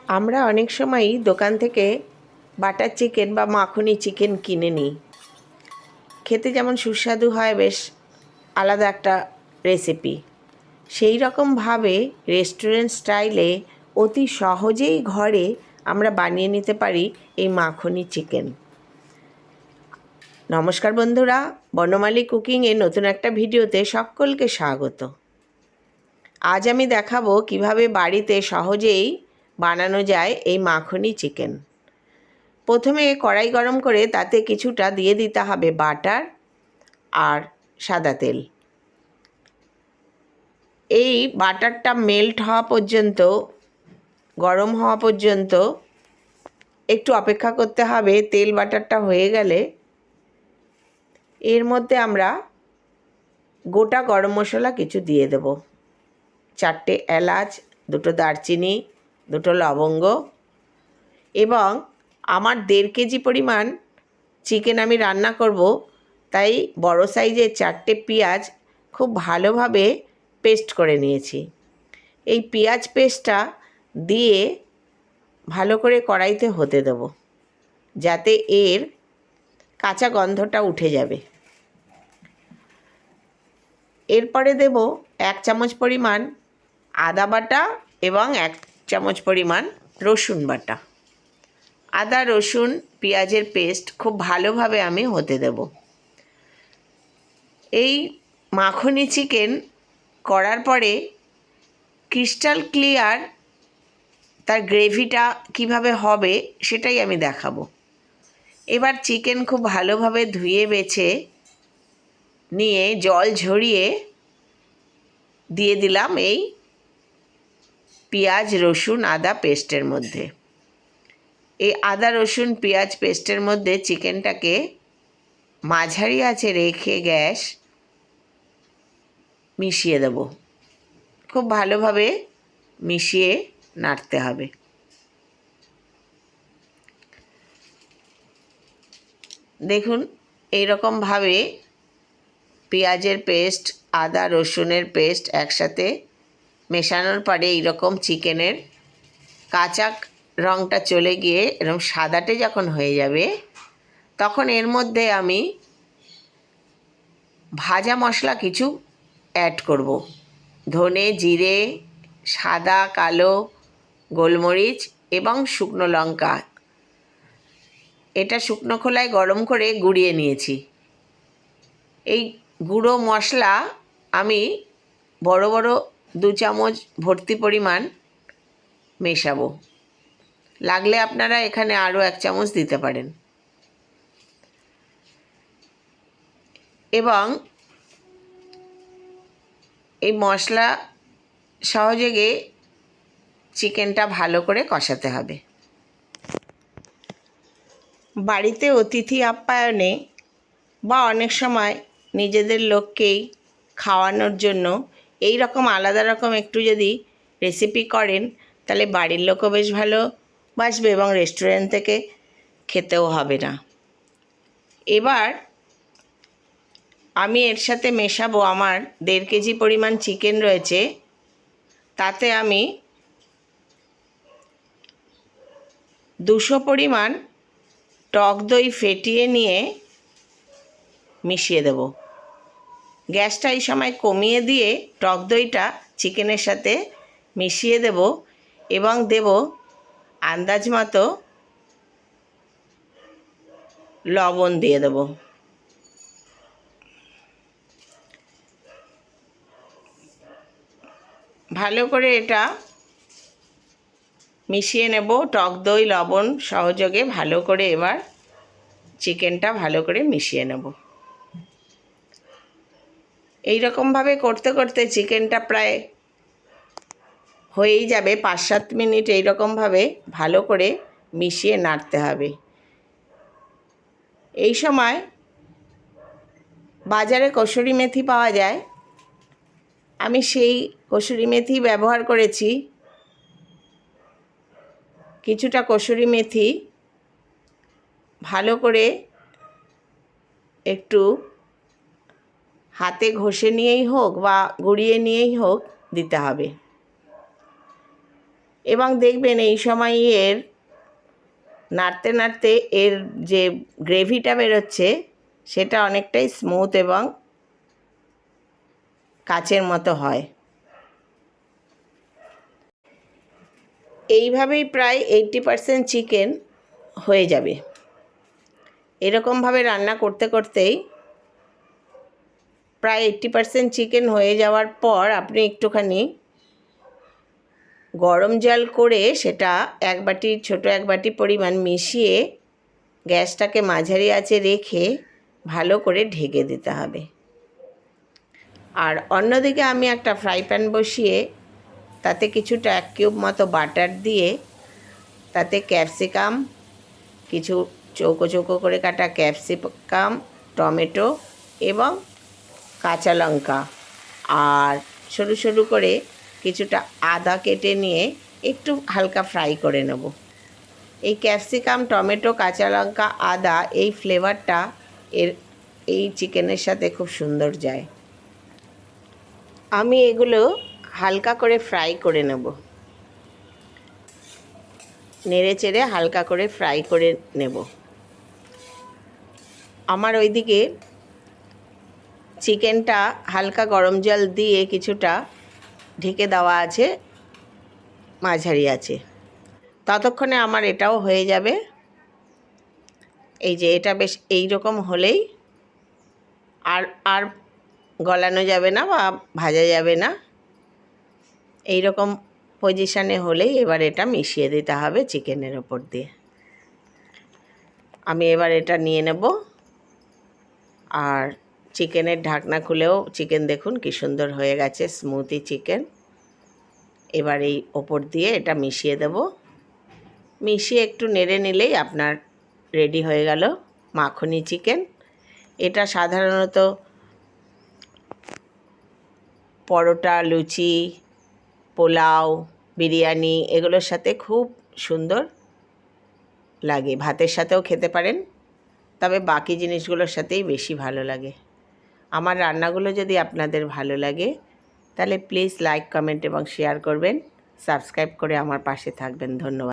আমরা অনেক সময়ই দোকান থেকে বাটার চিকেন বা মাখনি চিকেন কিনে নিই। খেতে যেমন সুস্বাদু হয়, বেশ আলাদা একটা রেসিপি। সেই রকমভাবে রেস্টুরেন্ট স্টাইলে অতি সহজেই ঘরে আমরা বানিয়ে নিতে পারি এই মাখনি চিকেন। নমস্কার বন্ধুরা, বনমালী কুকিংয়ের নতুন একটা ভিডিওতে সকলকে স্বাগত। আজ আমি দেখাবো কিভাবে বাড়িতে সহজেই বানানো যায় এই মাখনি চিকেন। প্রথমে কড়াই গরম করে তাতে কিছুটা দিয়ে দিতে হবে বাটার আর সাদা তেল। এই বাটারটা মেল্ট হওয়া পর্যন্ত, গরম হওয়া পর্যন্ত একটু অপেক্ষা করতে হবে। তেল বাটারটা হয়ে গেলে এর মধ্যে আমরা গোটা গরম মশলা কিছু দিয়ে দেব। 4টে এলাচ, 2টো দারচিনি, 2টো লবঙ্গ এবং আমার 1.5 কেজি পরিমাণ চিকেন আমি রান্না করব, তাই বড় সাইজের 4টে পেঁয়াজ খুব ভালোভাবে পেস্ট করে নিয়েছি। এই পেঁয়াজ পেস্টটা দিয়ে ভালো করে কড়াইতে হতে দেব, যাতে এর কাঁচা গন্ধটা উঠে যাবে। এরপরে দেব 1 চামচ পরিমাণ আদা বাটা এবং 1 চামচ পরিমাণ রসুন বাটা। আদা, রসুন, পেঁয়াজের পেস্ট খুব ভালোভাবে আমি হতে দেব। এই মাখনি চিকেন করার পরে ক্রিস্টাল ক্লিয়ার তার গ্রেভিটা কিভাবে হবে সেটাই আমি দেখাবো। এবার চিকেন খুব ভালোভাবে ধুয়ে বেছে নিয়ে জল ঝরিয়ে দিয়ে দিলাম এই পেঁয়াজ, রসুন, আদা পেস্টের মধ্যে। এই আদা, রসুন, পেঁয়াজ পেস্টের মধ্যে চিকেনটাকে মাঝারি আঁচে রেখে গ্যাস মিশিয়ে দেব। খুব ভালোভাবে মিশিয়ে নাড়তে হবে। দেখুন, এই রকমভাবে পেঁয়াজের পেস্ট, আদা রসুনের পেস্ট একসাথে মেশানোর পরে এইরকম চিকেনের কাঁচা রঙটা চলে গিয়ে এরকম সাদাটে যখন হয়ে যাবে, তখন এর মধ্যে আমি ভাজা মশলা কিছু অ্যাড করব। ধনে, জিরে, সাদা, কালো গোলমরিচ এবং শুকনো লঙ্কা। এটা শুকনো খোলায় গরম করে গুঁড়িয়ে নিয়েছি। এই গুঁড়ো মশলা আমি বড় বড় 2 চামচ ভর্তি পরিমাণ মেশাবো। লাগলে আপনারা এখানে আরও 1 চামচ দিতে পারেন। এবং এই মশলা সহযোগে চিকেনটা ভালো করে কষাতে হবে। বাড়িতে অতিথি আপ্যায়নে বা অনেক সময় নিজেদের লোককেই খাওয়ানোর জন্য এই রকম আলাদা রকম একটু যদি রেসিপি করেন, তাহলে বাড়ির লোকও বেশ ভালোবাসবে এবং রেস্টুরেন্ট থেকে খেতেও হবে না। এবার আমি এর সাথে মেশাবো, আমার 1.5 কেজি পরিমাণ চিকেন রয়েছে, তাতে আমি 200 পরিমাণ টক দই ফেটিয়ে নিয়ে মিশিয়ে দেব। গ্যাসটা এই সময় কমিয়ে দিয়ে টক দইটা চিকেনের সাথে মিশিয়ে দেব এবং দেব আন্দাজ মতো লবণ দিয়ে দেব। ভালো করে এটা মিশিয়ে নেব। টক দই, লবণ সহযোগে ভালো করে এবার চিকেনটা ভালো করে মিশিয়ে নেব। এই রকমভাবে করতে করতে চিকেনটা প্রায় হয়েই যাবে। 5-7 মিনিট এই রকমভাবে ভালো করে মিশিয়ে নাড়তে হবে। এই সময় বাজারে কসুরি মেথি পাওয়া যায়, আমি সেই কসুরি মেথি ব্যবহার করেছি। কিছুটা কসুরি মেথি ভালো করে একটু হাতে ঘষে নিয়েই হোক বা গুঁড়িয়ে নিয়েই হোক দিতে হবে। এবং দেখবেন এই সময় এর নাড়তে নাড়তে এর যে গ্রেভিটা বেরোচ্ছে সেটা অনেকটাই স্মুথ এবং কাচের মতো হয়। এইভাবেই প্রায় 80% চিকেন হয়ে যাবে। এরকমভাবে রান্না করতে করতেই প্রায় 80% চিকেন হয়ে যাওয়ার পর আপনি একটুখানি গরম জল করে সেটা ছোট এক বাটি পরিমাণ মিশিয়ে গ্যাসটাকে মাঝারি আঁচে রেখে ভালো করে ঢেকে দিতে হবে। আর অন্যদিকে আমি একটা ফ্রাই প্যান বসিয়ে তাতে কিছুটা 1 কিউব মতো বাটার দিয়ে তাতে ক্যাপসিকাম, কিছু চৌকো চৌকো করে কাটা ক্যাপসিকাম, টমেটো এবং কাঁচা লঙ্কা আর সরু সরু করে কিছুটা আদা কেটে নিয়ে একটু হালকা ফ্রাই করে নেব। এই ক্যাপসিকাম, টমেটো, কাঁচা লঙ্কা, আদা এই ফ্লেভারটা এই চিকেনের সাথে খুব সুন্দর যায়। আমি এগুলো হালকা করে ফ্রাই করে নেব, নেড়ে চেড়ে হালকা করে ফ্রাই করে নেব। আমার ওইদিকে চিকেনটা হালকা গরম জল দিয়ে কিছুটা ঢেকে দেওয়া আছে মাঝারি আছে। ততক্ষণে আমার এটাও হয়ে যাবে। এই যে এটা বেশ এই রকম হলেই আর গলানো যাবে না বা ভাজা যাবে না। এই রকম পজিশানে হলেই এবার এটা মিশিয়ে দিতে হবে চিকেনের ওপর দিয়ে। আমি এবার এটা নিয়ে নেব আর চিকেনের ঢাকনা খুলেও চিকেন দেখুন কি সুন্দর হয়ে গেছে, স্মুথি চিকেন। এবার এই ওপর দিয়ে এটা মিশিয়ে দেব। মিশিয়ে একটু নেড়ে নিলেই আপনার রেডি হয়ে গেল মাখনি চিকেন। এটা সাধারণত পরোটা, লুচি, পোলাও, বিরিয়ানি এগুলোর সাথে খুব সুন্দর লাগে। ভাতের সাথেও খেতে পারেন, তবে বাকি জিনিসগুলোর সাথেই বেশি ভালো লাগে। আমার রান্নাগুলো যদি আপনাদের ভালো লাগে তাহলে প্লিজ লাইক, কমেন্ট এবং শেয়ার করবেন। সাবস্ক্রাইব করে আমার পাশে থাকবেন। ধন্যবাদ।